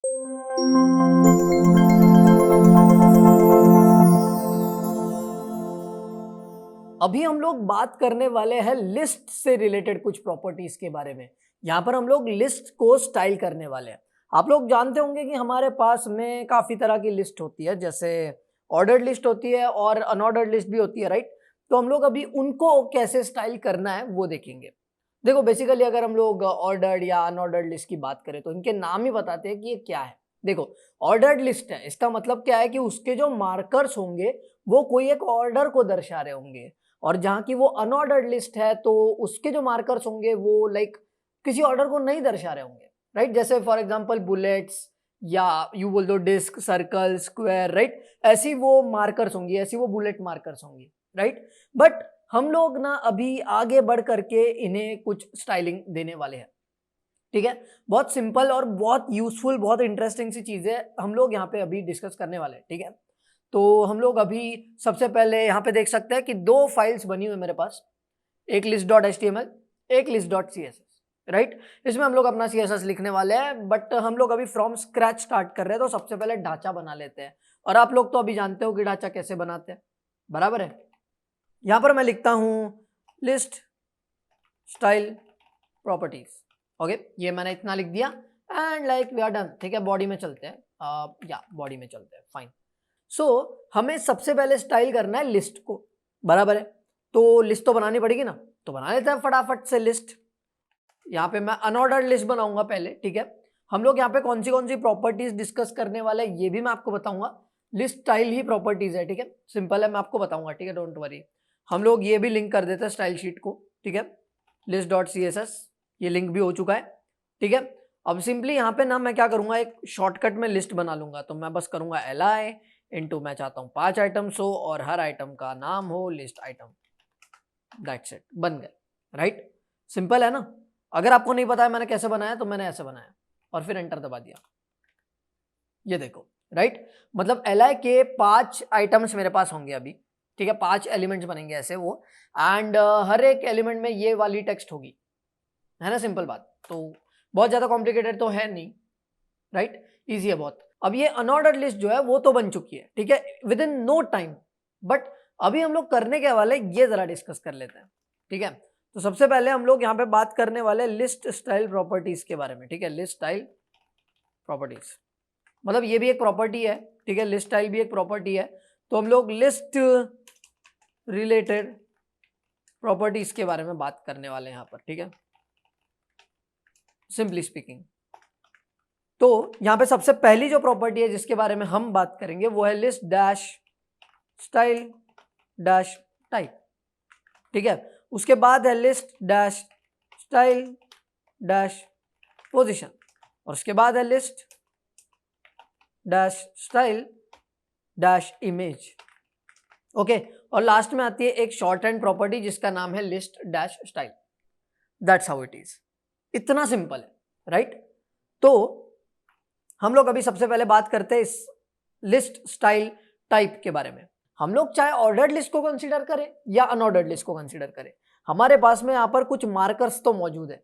अभी हम लोग बात करने वाले हैं लिस्ट से रिलेटेड कुछ प्रॉपर्टीज के बारे में। यहाँ पर हम लोग लिस्ट को स्टाइल करने वाले हैं। आप लोग जानते होंगे कि हमारे पास में काफी तरह की लिस्ट होती है, जैसे ऑर्डर्ड लिस्ट होती है और अनऑर्डर्ड लिस्ट भी होती है, राइट। तो हम लोग अभी उनको कैसे स्टाइल करना है वो देखेंगे। देखो बेसिकली अगर हम लोग ऑर्डर्ड या अनऑर्डर्ड लिस्ट की बात करें तो इनके नाम ही बताते हैं कि ये क्या है। देखो ऑर्डर्ड लिस्ट है, इसका मतलब क्या है कि उसके जो मार्कर्स होंगे वो कोई एक ऑर्डर को दर्शा रहे होंगे, और जहां की वो अनऑर्डर्ड लिस्ट है तो उसके जो मार्कर्स होंगे वो लाइक किसी ऑर्डर को नहीं दर्शा रहे होंगे, राइट। जैसे फॉर एग्जांपल बुलेट्स या यू बोल दो डिस्क, सर्कल, स्क्वायर, राइट। ऐसी वो मार्कर्स होंगी, ऐसी वो बुलेट मार्कर्स होंगी, राइट। बट हम लोग ना अभी आगे बढ़ करके इन्हें कुछ स्टाइलिंग देने वाले हैं, ठीक है। बहुत सिंपल और बहुत यूजफुल, बहुत इंटरेस्टिंग सी चीजें हम लोग यहाँ पे अभी डिस्कस करने वाले हैं, ठीक है। तो हम लोग अभी सबसे पहले यहाँ पे देख सकते हैं कि दो फाइल्स बनी हुई है मेरे पास, एक list.html, एक list.css, राइट। इसमें हम लोग अपना css लिखने वाले हैं, बट हम लोग अभी फ्रॉम स्क्रैच स्टार्ट कर रहे हैं, तो सबसे पहले ढांचा बना लेते हैं। और आप लोग तो अभी जानते हो कि ढांचा कैसे बनाते हैं, बराबर है। यहां पर मैं लिखता हूं लिस्ट स्टाइल प्रॉपर्टीज, ओके। ये मैंने इतना लिख दिया and like we are done, ठीक है। बॉडी में चलते हैं, बॉडी में चलते हैं, फाइन। सो हमें सबसे पहले स्टाइल करना है लिस्ट को, बराबर है। तो लिस्ट तो बनानी पड़ेगी ना, तो बना लेते हैं फटाफट से लिस्ट। यहाँ पे मैं अनऑर्डर्ड लिस्ट बनाऊंगा पहले, ठीक है। हम लोग यहाँ पे कौन सी प्रॉपर्टीज डिस्कस करने वाले हैं ये भी मैं आपको बताऊंगा। लिस्ट स्टाइल ही प्रॉपर्टीज है, ठीक है। सिंपल है, मैं आपको बताऊंगा, ठीक है, डोंट वरी। हम लोग ये भी लिंक कर देते हैं स्टाइल शीट को, ठीक है। list.css ये लिंक भी हो चुका है, ठीक है। अब सिंपली यहाँ पे ना मैं क्या करूंगा, एक शॉर्टकट में लिस्ट बना लूंगा। तो मैं बस करूंगा li इंटू, मैं चाहता हूँ 5 आइटम्स हो और हर आइटम का नाम हो लिस्ट आइटम, दैट्स इट, बन गए, राइट। सिंपल है ना। अगर आपको नहीं पता है मैंने कैसे बनाया, तो मैंने ऐसे बनाया और फिर एंटर दबा दिया, ये देखो, राइट। मतलब li के 5 आइटम्स मेरे पास होंगे अभी, ठीक है। 5 एलिमेंट्स बनेंगे ऐसे वो, एंड हर एक एलिमेंट में ये वाली टेक्स्ट होगी, है ना। सिंपल बात, तो बहुत ज्यादा कॉम्प्लिकेटेड तो है नहीं, राइट, इजी है बहुत। अब ये अनऑर्डर्ड लिस्ट जो है वो तो बन चुकी है, ठीक है, within no time. But अभी हम लोग करने के वाले ये जरा डिस्कस कर लेते हैं, ठीक है। तो सबसे पहले हम लोग यहाँ पे बात करने वाले लिस्ट स्टाइल प्रॉपर्टीज के बारे में, ठीक है। लिस्ट स्टाइल प्रॉपर्टीज मतलब ये भी एक प्रॉपर्टी है, ठीक है। लिस्ट स्टाइल भी एक प्रॉपर्टी है। तो हम लोग लिस्ट रिलेटेड प्रॉपर्टीज के बारे में बात करने वाले हैं यहाँ पर, ठीक है, सिंपली स्पीकिंग। तो यहां पे सबसे पहली जो प्रॉपर्टी है जिसके बारे में हम बात करेंगे वो है list dash style dash type, ठीक है। उसके बाद है list dash style dash position, और उसके बाद है list dash style dash image, okay. और लास्ट में आती है एक शॉर्ट हैंड प्रॉपर्टी जिसका नाम है list dash style. That's how it is, इतना सिंपल है, राइट। तो हम लोग अभी सबसे पहले बात करते हैं इस लिस्ट स्टाइल टाइप के बारे में। हम लोग चाहे ऑर्डर्ड लिस्ट को कंसीडर करें या अनऑर्डर्ड लिस्ट को कंसीडर करें, हमारे पास में यहाँ पर कुछ मार्कर्स तो मौजूद है।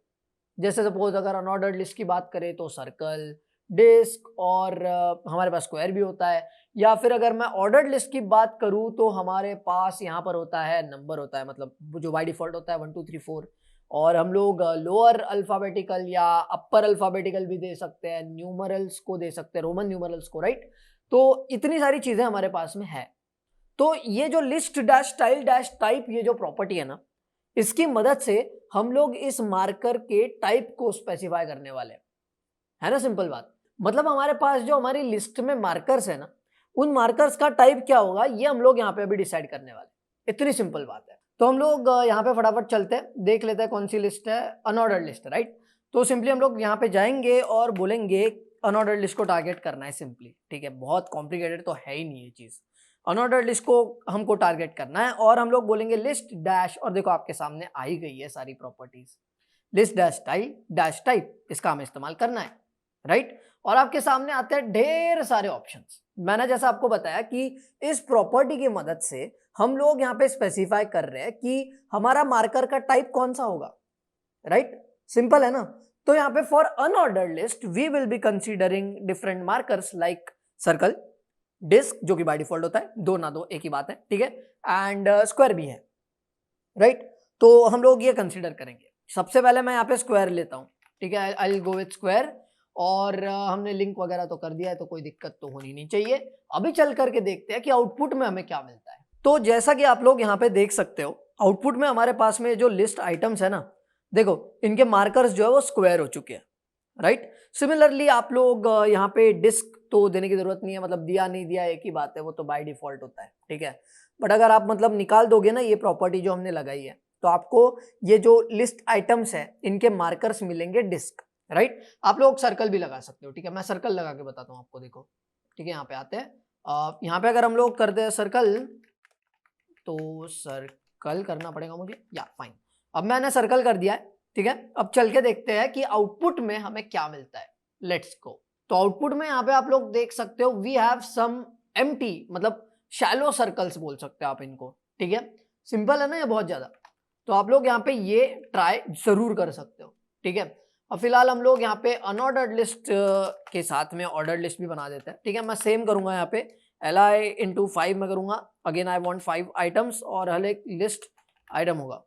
जैसे सपोज अगर अनऑर्डर्ड लिस्ट की बात करें तो सर्कल, डिस्क और हमारे पास स्क्वायर भी होता है। या फिर अगर मैं ऑर्डर्ड लिस्ट की बात करूं तो हमारे पास यहाँ पर होता है नंबर होता है, मतलब जो बाय डिफॉल्ट होता है 1 2 3 4। और हम लोग लोअर अल्फाबेटिकल या अपर अल्फाबेटिकल भी दे सकते हैं, न्यूमरल्स को दे सकते हैं, रोमन न्यूमरल्स को, राइट। तो इतनी सारी चीजें हमारे पास में है। तो ये जो list dash style dash type ये जो प्रॉपर्टी है ना, इसकी मदद से हम लोग इस मार्कर के टाइप को स्पेसिफाई करने वाले हैं, है ना। सिंपल बात, मतलब हमारे पास जो हमारी लिस्ट में मार्कर्स है ना, उन मार्कर्स का टाइप क्या होगा ये हम लोग यहाँ पे अभी डिसाइड करने वाले, इतनी सिंपल बात है। तो हम लोग यहाँ पे फटाफट चलते हैं, देख लेते हैं कौन सी लिस्ट है, अनऑर्डर्ड लिस्ट, राइट। तो सिंपली हम लोग यहाँ पे जाएंगे और बोलेंगे अनऑर्डर्ड लिस्ट को टारगेट करना है सिंपली, ठीक है। बहुत कॉम्प्लिकेटेड तो है ही नहीं ये चीज। अनऑर्डर्ड लिस्ट को हमको टारगेट करना है और हम लोग बोलेंगे लिस्ट डैश, और देखो आपके सामने आ ही गई है सारी properties, list dash style dash type, इसका हमें इस्तेमाल करना है, राइट। और आपके सामने आते हैं ढेर सारे ऑप्शंस। मैंने जैसा आपको बताया कि इस प्रॉपर्टी की मदद से हम लोग यहाँ पे स्पेसिफाई कर रहे हैं कि हमारा मार्कर का टाइप कौन सा होगा, राइट। सिंपल है ना। तो यहाँ पे for unordered list we will be considering different markers like circle, disc जो कि बाय डिफॉल्ट होता है, दो ना दो एक ही बात है, ठीक है, एंड स्क्वायर भी है, राइट। तो हम लोग ये कंसीडर करेंगे। सबसे पहले मैं यहाँ पे स्क्वायर लेता हूँ, ठीक है, I will go with square. और हमने लिंक वगैरह तो कर दिया है तो कोई दिक्कत तो होनी नहीं चाहिए। अभी चल करके देखते हैं कि आउटपुट में हमें क्या मिलता है। तो जैसा कि आप लोग यहाँ पे देख सकते हो, आउटपुट में हमारे पास में जो लिस्ट आइटम्स है ना, देखो इनके मार्कर्स जो है वो स्क्वायर हो चुके हैं, राइट। सिमिलरली आप लोग यहाँ पे डिस्क तो देने की जरूरत नहीं है, मतलब दिया नहीं दिया एक ही बात है, वो तो बाय डिफॉल्ट होता है, ठीक है। बट अगर आप मतलब निकाल दोगे ना ये प्रॉपर्टी जो हमने लगाई है, तो आपको ये जो लिस्ट आइटम्स है इनके मार्कर्स मिलेंगे डिस्क, राइट। आप लोग सर्कल भी लगा सकते हो, ठीक है, मैं सर्कल लगा के बताता हूँ आपको, देखो, ठीक है। यहाँ पे आते हैं, यहाँ पे अगर हम लोग करते हैं सर्कल, तो सर्कल करना पड़ेगा मुझे, या फाइन। अब मैंने सर्कल कर दिया है, ठीक है। अब चल के देखते हैं कि आउटपुट में हमें क्या मिलता है। Let's go. तो आउटपुट में यहाँ पे आप लोग देख सकते हो वी हैव सम एम्प्टी, मतलब शैलो सर्कल्स बोल सकते हो आप इनको, ठीक है। सिंपल है ना ये बहुत ज्यादा। तो आप लोग यहाँ पे ये ट्राई जरूर कर सकते हो, ठीक है। अब फिलहाल हम लोग यहाँ पे अनऑर्डर्ड लिस्ट के साथ में ऑर्डर्ड लिस्ट भी बना देते हैं, ठीक है। मैं सेम करूंगा यहाँ पे li इंटू 5 में करूंगा। अगेन आई वांट 5 आइटम्स और हर एक लिस्ट आइटम होगा,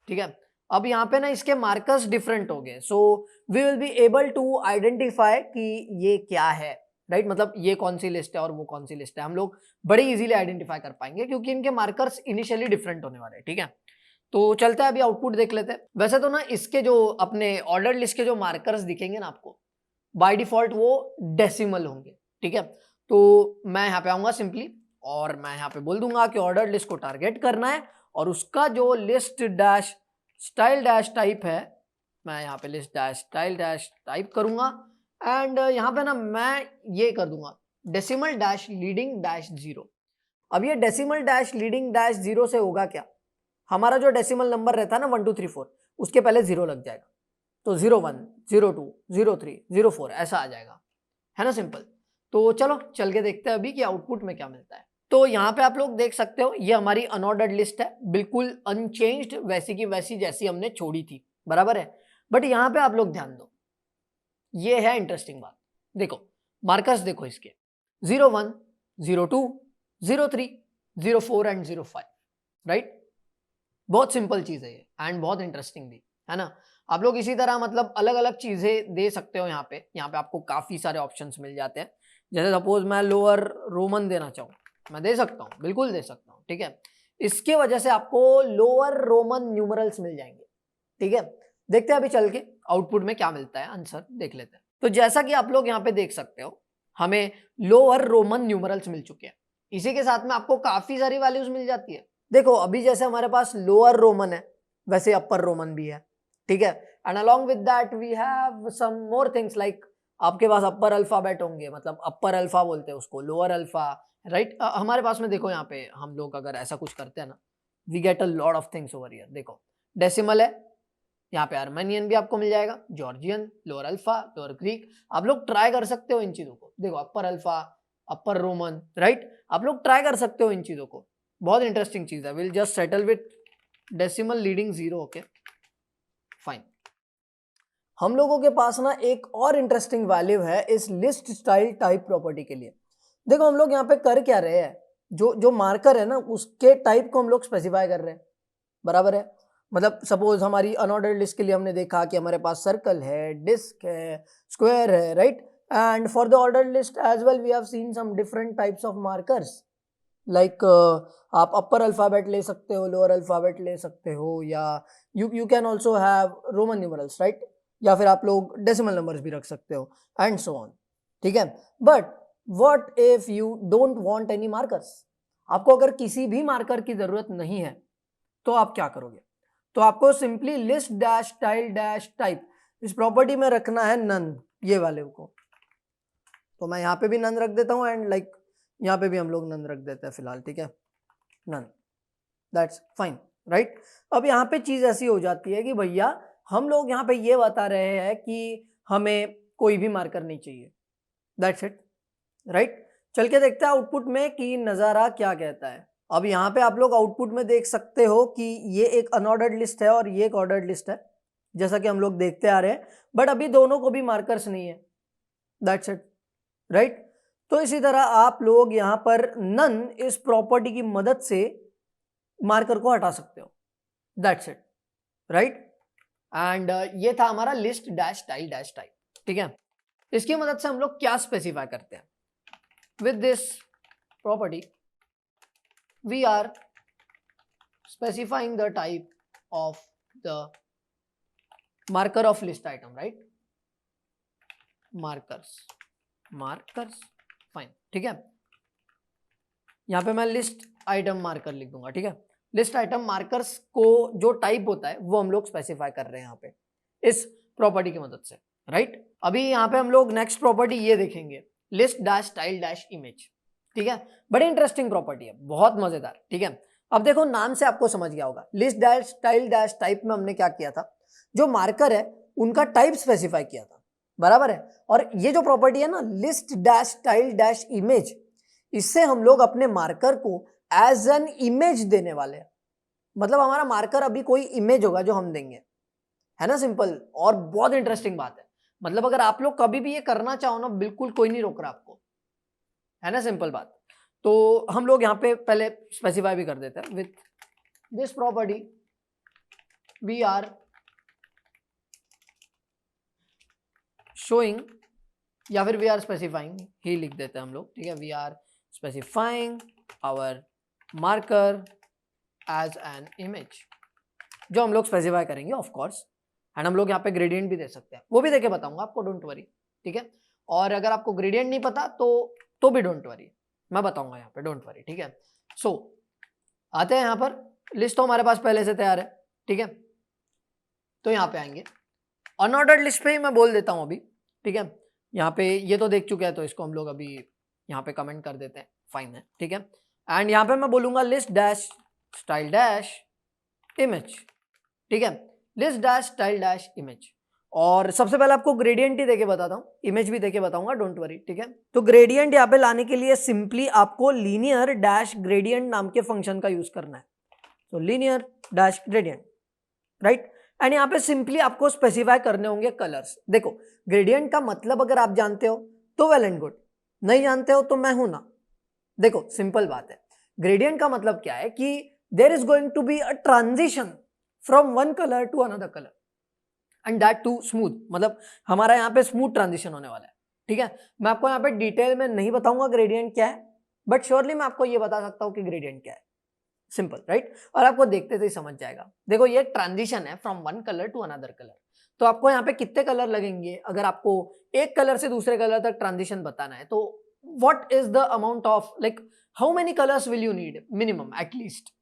ठीक है। अब यहाँ पे ना इसके मार्कर्स डिफरेंट हो गए, so we will be able to identify कि ये क्या है, राइट। मतलब ये कौन सी लिस्ट है और वो कौन सी लिस्ट है, हम लोग बड़े इजीली आइडेंटिफाई कर पाएंगे क्योंकि इनके मार्कर्स इनिशियली डिफरेंट होने वाले हैं, ठीक है। तो चलते हैं अभी आउटपुट देख लेते हैं। वैसे तो ना इसके जो अपने ऑर्डर लिस्ट के जो मार्कर्स दिखेंगे ना आपको, बाय डिफॉल्ट वो डेसिमल होंगे, ठीक है। तो मैं यहाँ पे आऊंगा सिंपली और मैं यहाँ पे बोल दूंगा कि ऑर्डर लिस्ट को टारगेट करना है और उसका जो list dash style dash type है, मैं यहाँ पे list dash style dash type करूंगा एंड यहाँ पे ना मैं ये कर दूंगा डेसिमल डैश लीडिंग डैश 0। अब ये डेसिमल डैश लीडिंग डैश 0 से होगा क्या, हमारा जो डेसिमल नंबर रहता है ना 1 2 3 4, उसके पहले 0 लग जाएगा, तो 0 1 0 2 0 3 0 4 ऐसा आ जाएगा, है ना, सिंपल। तो चलो चल के देखते हैं अभी कि आउटपुट में क्या मिलता है। तो यहाँ पे आप लोग देख सकते हो ये हमारी अनऑर्डर्ड लिस्ट है, बिल्कुल अनचेंज्ड, वैसी की वैसी जैसी हमने छोड़ी थी, बराबर है। बट यहाँ पे आप लोग ध्यान दो, ये है इंटरेस्टिंग बात। देखो मार्कर्स देखो इसके 0 1 0 2 0 3 0 4 एंड 0 5, राइट। बहुत सिंपल चीज है ये एंड बहुत इंटरेस्टिंग भी है ना। आप लोग इसी तरह मतलब अलग अलग चीजें दे सकते हो। यहाँ पे आपको काफी सारे ऑप्शंस मिल जाते हैं। जैसे सपोज मैं लोअर रोमन देना चाहूँ, मैं दे सकता हूँ, बिल्कुल दे सकता हूँ, ठीक है। इसके वजह से आपको लोअर रोमन न्यूमरल्स मिल जाएंगे, ठीक है। देखते हैं अभी चल के आउटपुट में क्या मिलता है, आंसर देख लेते हैं। तो जैसा कि आप लोग यहाँ पे देख सकते हो हमें लोअर रोमन न्यूमरल्स मिल चुके हैं, इसी के साथ में आपको काफी सारी वैल्यूज मिल जाती है। देखो अभी जैसे हमारे पास लोअर रोमन है वैसे अपर रोमन भी है, ठीक है। And along with that we have some more things like आपके पास अपर अल्फाबेट होंगे, मतलब अपर अल्फा बोलते हैं उसको, लोअर अल्फा, राइट। हमारे पास में देखो यहाँ पे हम लोग अगर ऐसा कुछ करते हैं ना, we get a lot of things over here. देखो डेसिमल है, यहाँ पे आर्मेनियन भी आपको मिल जाएगा, Georgian, lower alpha, lower Greek. आप लोग ट्राई कर सकते हो इन चीजों को, देखो अपर अल्फा, अपर रोमन, राइट। आप लोग ट्राई कर सकते हो इन चीजों को, बहुत इंटरेस्टिंग चीज है। Will just settle with decimal leading 0, okay fine. हम लोगों के पास ना एक और इंटरेस्टिंग वैल्यू है इस लिस्ट स्टाइल टाइप प्रॉपर्टी के लिए। देखो हम लोग यहाँ पे कर क्या रहे हैं, जो मार्कर है ना उसके टाइप को हम लोग स्पेसिफाई कर रहे हैं, बराबर है। मतलब सपोज हमारी अनऑर्डर्ड लिस्ट के लिए हमने देखा कि हमारे पास सर्कल है, डिस्क है, स्क्वायर है, right. And for the ordered list as well we have seen some different types of markers like आप अपर अल्फाबेट ले सकते हो, लोअर अल्फाबेट ले सकते हो, या you can also have Roman numerals, right. या फिर आप लोग डेसिमल नंबर्स भी रख सकते हो एंड सो ऑन, ठीक है। But what if you don't want any markers, आपको अगर किसी भी मार्कर की जरूरत नहीं है तो आप क्या करोगे, तो आपको simply list dash style dash type इस प्रॉपर्टी में रखना है नन, ये वाले को। तो मैं यहाँ पे भी नन रख देता हूँ एंड लाइक यहाँ पे भी हम लोग नन रख देते हैं फिलहाल, ठीक है, नन, दैट्स फाइन, राइट। अब यहाँ पे चीज ऐसी हो जाती है कि भैया हम लोग यहाँ पे ये बता रहे हैं कि हमें कोई भी मार्कर नहीं चाहिए, दैट्स इट, राइट। चल के देखते हैं आउटपुट में कि नजारा क्या कहता है। अब यहाँ पे आप लोग आउटपुट में देख सकते हो कि ये एक अनऑर्डर्ड लिस्ट है और ये एक ऑर्डर्ड लिस्ट है, जैसा कि हम लोग देखते आ रहे हैं, बट अभी दोनों को भी मार्कर्स नहीं है, दैट्स इट, राइट। तो इसी तरह आप लोग यहां पर नन इस प्रॉपर्टी की मदद से मार्कर को हटा सकते हो, दैट्स इट, राइट। एंड ये था हमारा list dash style dash type, ठीक है। इसकी मदद से हम लोग क्या स्पेसिफाई करते हैं, with this property we are specifying the type of the marker of list item, right? markers fine, ठीक है। यहां पे मैं लिस्ट आइटम मार्कर लिख दूंगा, ठीक है। लिस्ट आइटम मार्कर्स को जो टाइप होता है वो हम लोग स्पेसिफाई कर रहे हैं यहाँ पे इस प्रॉपर्टी की मदद से, राइट। अभी यहाँ पे हम लोग नेक्स्ट प्रॉपर्टी ये देखेंगे, list dash style dash image, ठीक है। बड़ी इंटरेस्टिंग प्रॉपर्टी है, बहुत मजेदार, ठीक है। अब देखो नाम से आपको समझ गया होगा, list dash style dash type में हमने क्या किया था, जो मार्कर है उनका टाइप स्पेसिफाई किया था, बराबर है। और ये जो प्रॉपर्टी है ना list dash style dash image, इससे हम लोग अपने मार्कर को एज एन इमेज देने वाले हैं। मतलब हमारा मार्कर अभी कोई इमेज होगा जो हम देंगे, है ना, सिंपल। और बहुत इंटरेस्टिंग बात है, मतलब अगर आप लोग कभी भी ये करना चाहो ना, बिल्कुल कोई नहीं रोक रहा आपको, है ना, सिंपल बात। तो हम लोग यहाँ पे पहले स्पेसिफाई भी कर देते हैं, with this property we are showing, या फिर वी आर स्पेसिफाइंग ही लिख देते हैं हम लोग, ठीक है। We are specifying our marker as an image, जो हम लोग स्पेसिफाई करेंगे ऑफ कोर्स। एंड हम लोग यहाँ पे ग्रेडियंट भी दे सकते हैं, वो भी देके बताऊंगा आपको, डोंट वरी, ठीक है। और अगर आपको ग्रेडियंट नहीं पता तो भी डोंट वरी, मैं बताऊंगा यहाँ पे, डोंट वरी, ठीक है। सो आते हैं यहाँ पर, लिस्ट तो हमारे पास पहले से तैयार है, ठीक है। तो यहाँ पे आएंगे, अनऑर्डर्ड लिस्ट पे ही मैं बोल देता हूँ अभी, ठीक है। यहाँ पे ये तो देख चुके हैं, तो इसको हम लोग अभी यहाँ पे कमेंट कर देते हैं, फाइन है, ठीक है। एंड यहाँ पे मैं बोलूंगा list dash style dash image, ठीक है। List dash style dash image, और सबसे पहले आपको ग्रेडियंट ही देके बताता हूँ, इमेज भी देके बताऊंगा, डोंट वरी, ठीक है। तो ग्रेडियंट यहाँ पे लाने के लिए सिंपली आपको लीनियर डैश ग्रेडियंट नाम के फंक्शन का यूज करना है, तो linear dash gradient, right. And यहाँ पे सिंपली आपको स्पेसिफाई करने होंगे कलर्स। देखो ग्रेडियंट का मतलब अगर आप जानते हो तो वेल एंड गुड, नहीं जानते हो तो मैं हूं ना। देखो सिंपल बात है, ग्रेडियंट का मतलब क्या है कि there is going to be a transition from one colour to another colour, and that too smooth, मतलब हमारा यहाँ पे स्मूथ ट्रांजिशन होने वाला है, ठीक है। मैं आपको यहाँ पे डिटेल में नहीं बताऊंगा ग्रेडियंट क्या है, बट श्योरली मैं आपको ये बता सकता हूँ कि ग्रेडियंट क्या है, सिंपल, राइट। और आपको देखते थे ही समझ जाएगा। देखो ये ट्रांजिशन है from one colour to another colour, तो आपको यहाँ पे कितने कलर लगेंगे, अगर आपको एक कलर से दूसरे कलर तक ट्रांजिशन बताना है, तो what is the amount of, like how many colours will you need minimum at least.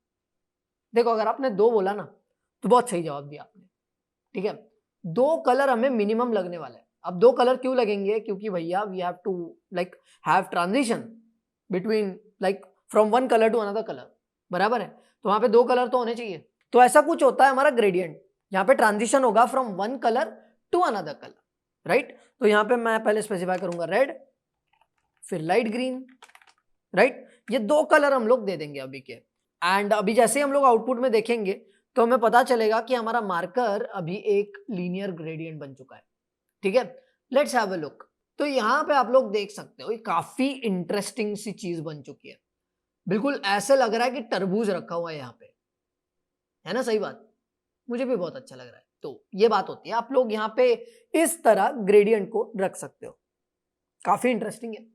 देखो अगर आपने 2 बोला ना, तो बहुत सही जवाब दिया आपने, ठीक है। 2 कलर हमें मिनिमम लगने वाला है। अब 2 कलर क्यों लगेंगे, क्योंकि भैया we have to like have transition between, like from one colour to another colour, बराबर है। तो वहां पे 2 कलर तो होने चाहिए। तो ऐसा कुछ होता है हमारा ग्रेडियंट, यहाँ पे ट्रांजिशन होगा from one colour to another colour, right. तो यहाँ पे मैं पहले स्पेसिफाई करूंगा रेड, फिर लाइट ग्रीन, राइट। ये 2 कलर हम लोग दे देंगे अभी के। एंड अभी जैसे हम लोग आउटपुट में देखेंगे तो हमें पता चलेगा कि हमारा मार्कर अभी एक लीनियर ग्रेडियंट बन चुका है, ठीक है। Let's have a look. तो यहाँ पे आप लोग देख सकते हो, ये काफी इंटरेस्टिंग सी चीज बन चुकी है, बिल्कुल ऐसे लग रहा है कि तरबूज रखा हुआ है यहाँ पे, है ना, सही बात। मुझे भी बहुत अच्छा लग रहा है। तो ये बात होती है, आप लोग यहाँ पे इस तरह ग्रेडियंट को रख सकते हो, काफी इंटरेस्टिंग है,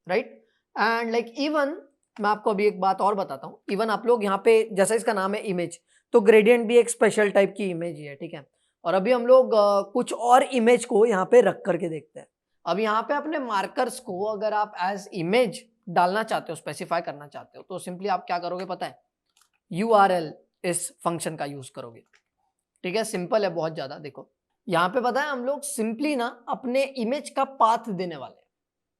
राइट। एंड लाइक इवन मैं आपको अभी एक बात और बताता हूँ, इवन आप लोग यहाँ पे, जैसा इसका नाम है इमेज, तो ग्रेडियंट भी एक स्पेशल टाइप की इमेज ही है, ठीक है। और अभी हम लोग कुछ और इमेज को यहाँ पे रख करके देखते हैं। अब यहाँ पे अपने मार्कर्स को अगर आप एज इमेज डालना चाहते हो, स्पेसिफाई करना चाहते हो, तो सिंपली आप क्या करोगे पता है, URL इस फंक्शन का यूज करोगे, ठीक है। सिंपल है बहुत ज्यादा। देखो यहाँ पे पता है हम लोग सिंपली ना अपने इमेज का पाथ देने वाले हैं,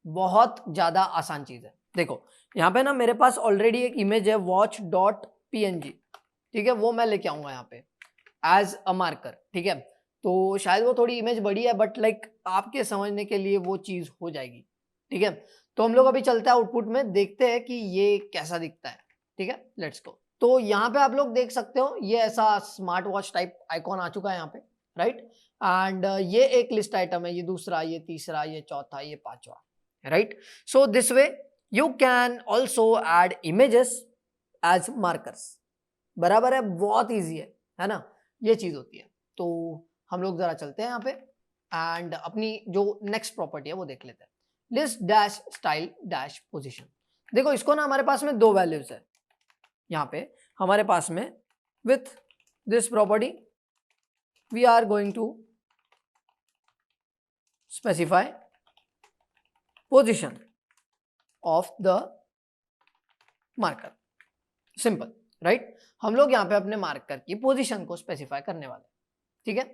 बहुत ज्यादा आसान चीज है। देखो यहाँ पे ना मेरे पास ऑलरेडी एक इमेज है watch.png, ठीक है, वो मैं लेके आऊंगा यहाँ पे एज अ मार्कर, ठीक है। तो शायद वो थोड़ी इमेज बड़ी है, बट लाइक आपके समझने के लिए वो चीज हो जाएगी, ठीक है। तो हम लोग अभी चलते हैं आउटपुट में, देखते हैं कि ये कैसा दिखता है, ठीक है, लेट्स गो। तो यहाँ पे आप लोग देख सकते हो, ये ऐसा स्मार्ट वॉच टाइप आइकॉन आ चुका है यहाँ पे, राइट। एंड ये एक लिस्ट आइटम है, ये दूसरा, ये तीसरा, ये चौथा, ये पांचवा, right. So this way you can also add images as markers. बराबर है, बहुत ईजी है ना, ये चीज होती है। तो हम लोग जरा चलते हैं यहाँ पे एंड अपनी जो नेक्स्ट प्रॉपर्टी है वो देख लेते हैं, list dash style dash position. देखो इसको ना हमारे पास में दो वैल्यूज है यहाँ पे हमारे पास में। With this property we are going to specify position of the marker. Simple, right. हम लोग यहाँ पे अपने मार्कर की पोजीशन को स्पेसिफाई करने वाले, ठीक है।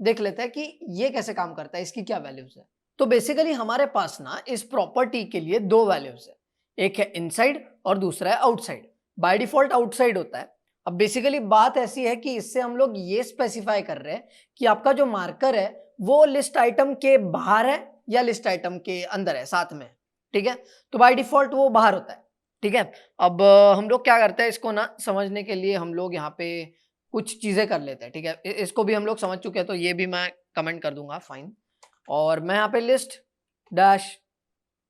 देख लेते हैं कि ये कैसे काम करता है, इसकी क्या वैल्यूज है। तो बेसिकली हमारे पास ना इस प्रॉपर्टी के लिए दो वैल्यूज है, एक है इनसाइड और दूसरा है आउटसाइड। बाय डिफॉल्ट आउटसाइड होता है। अब बेसिकली बात ऐसी है कि इससे हम लोग ये स्पेसिफाई कर रहे हैं कि आपका जो मार्कर है वो लिस्ट आइटम के बाहर है या लिस्ट आइटम के अंदर है, साथ में, ठीक है। तो बाय डिफॉल्ट वो बाहर होता है, ठीक है। अब हम लोग क्या करते हैं, इसको ना समझने के लिए हम लोग यहाँ पे कुछ चीजें कर लेते हैं, ठीक है। इसको भी हम लोग समझ चुके हैं तो ये भी मैं कमेंट कर दूंगा, फाइन। और मैं यहाँ पे list dash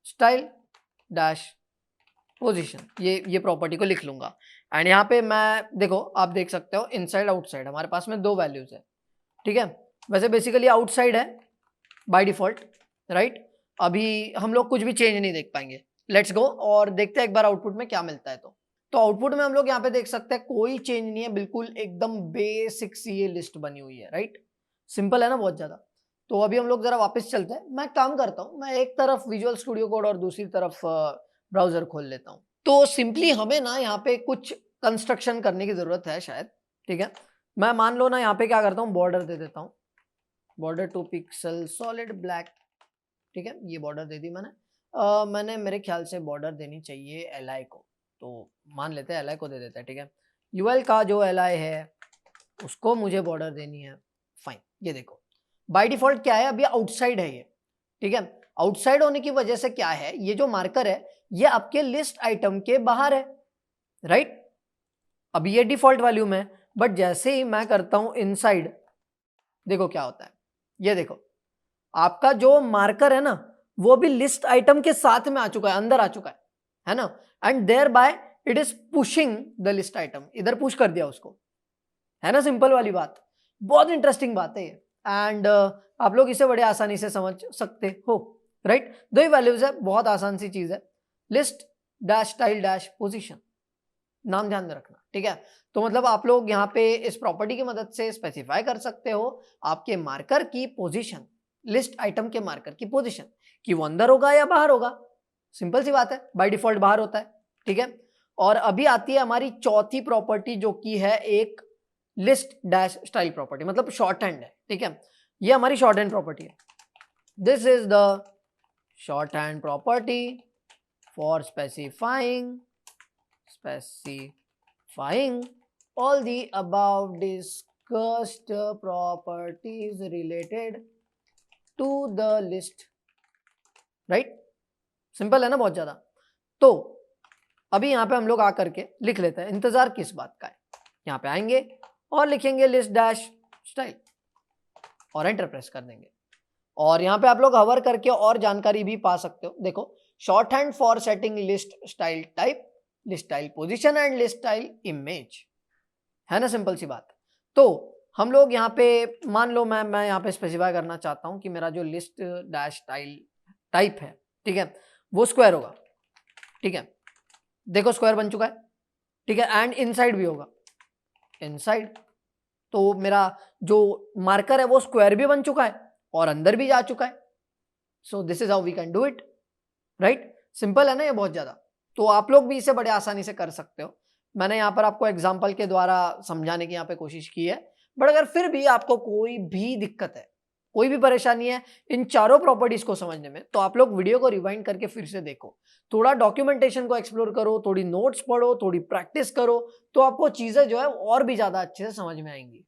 style dash position ये प्रॉपर्टी को लिख लूंगा। एंड यहाँ पे मैं देखो आप देख सकते हो इनसाइड आउटसाइड हमारे पास में दो वैल्यूज है, ठीक है। वैसे बेसिकली आउटसाइड है बाय डिफॉल्ट, राइट। अभी हम लोग कुछ भी चेंज नहीं देख पाएंगे। लेट्स गो और देखते हैं एक बार आउटपुट में क्या मिलता है। तो आउटपुट में हम लोग यहाँ पे देख सकते हैं कोई चेंज नहीं है, बिल्कुल एकदम बेसिक सी ये लिस्ट बनी हुई है, राइट। सिंपल है ना बहुत ज्यादा। तो अभी हम लोग जरा वापस चलते हैं। मैं काम करता हूँ, मैं एक तरफ विजुअल स्टूडियो कोड और दूसरी तरफ ब्राउजर खोल लेता हूँ। तो सिंपली हमें ना यहाँ पे कुछ कंस्ट्रक्शन करने की जरूरत है शायद, ठीक है। मैं मान लो ना यहाँ पे क्या करता हूँ, बॉर्डर दे देता हूँ, बॉर्डर 2 पिक्सल सॉलिड ब्लैक, ठीक है। ये बॉर्डर दे दी मैंने मेरे ख्याल से बॉर्डर देनी चाहिए li को, तो मान लेते हैं li को दे देते हैं, ठीक है। ul का जो li है उसको मुझे बॉर्डर देनी है, फाइन। ये देखो बाय डिफॉल्ट क्या है, अभी आउटसाइड है ये, ठीक है। आउटसाइड होने की वजह से क्या है, ये जो मार्कर है ये आपके लिस्ट आइटम के बाहर है, राइट। अभी ये डिफॉल्ट वॉल्यूम है, बट जैसे ही मैं करता हूं इनसाइड, देखो क्या होता है। ये देखो आपका जो मार्कर है ना वो भी लिस्ट आइटम के साथ में आ चुका है, अंदर आ चुका है ना। And thereby it is pushing the list item, इधर पुश कर दिया उसको, है ना। सिंपल वाली बात, बहुत इंटरेस्टिंग बात है ये। एंड आप लोग इसे बड़े आसानी से समझ सकते हो, राइट। दो ही वैल्यूज है, बहुत आसान सी चीज है, list dash style dash position, नाम ध्यान में रखना, ठीक है। तो मतलब आप लोग यहाँ पे इस प्रॉपर्टी की मदद से स्पेसिफाई कर सकते हो आपके मार्कर की पोजीशन, लिस्ट आइटम के मार्कर की पोजीशन, कि वो अंदर होगा या बाहर होगा। सिंपल सी बात है, बाय डिफॉल्ट बाहर होता है, ठीक है। और अभी आती है हमारी चौथी प्रॉपर्टी जो कि है एक लिस्ट डैश स्टाइल प्रॉपर्टी, मतलब शॉर्ट हैंड है, ठीक है। ये हमारी शॉर्ट हैंड प्रॉपर्टी है। This is the short hand property for specifying all the above discussed properties related to the list, right? Simple है ना बहुत ज्यादा। तो अभी यहाँ पे हम लोग आकर के लिख लेते हैं, इंतजार किस बात का है। यहाँ पे आएंगे और लिखेंगे लिस्ट डैश स्टाइल और एंटर प्रेस कर देंगे। और यहाँ पे आप लोग हवर करके और जानकारी भी पा सकते हो। देखो short hand for setting list style type, list style position and list style image, है ना। सिंपल सी बात। तो हम लोग यहाँ पे मान लो मैं यहाँ पे स्पेसिफाई करना चाहता हूँ कि मेरा जो लिस्ट डैश स्टाइल टाइप है, ठीक है, वो स्क्वायर होगा, ठीक है। देखो स्क्वायर बन चुका है, ठीक है। एंड इनसाइड भी होगा, इनसाइड। तो मेरा जो मार्कर है वो स्क्वायर भी बन चुका है और अंदर भी जा चुका है। So this is how we can do it, right. Simple है ना ये बहुत ज्यादा। तो आप लोग भी इसे बड़े आसानी से कर सकते हो। मैंने यहाँ पर आपको एग्जाम्पल के द्वारा समझाने की यहाँ पे कोशिश की है, बट अगर फिर भी आपको कोई भी दिक्कत है, कोई भी परेशानी है इन चारों प्रॉपर्टीज को समझने में, तो आप लोग वीडियो को रिवाइंड करके फिर से देखो, थोड़ा डॉक्यूमेंटेशन को एक्सप्लोर करो, थोड़ी नोट्स पढ़ो, थोड़ी प्रैक्टिस करो, तो आपको चीजें जो है और भी ज्यादा अच्छे से समझ में आएंगी।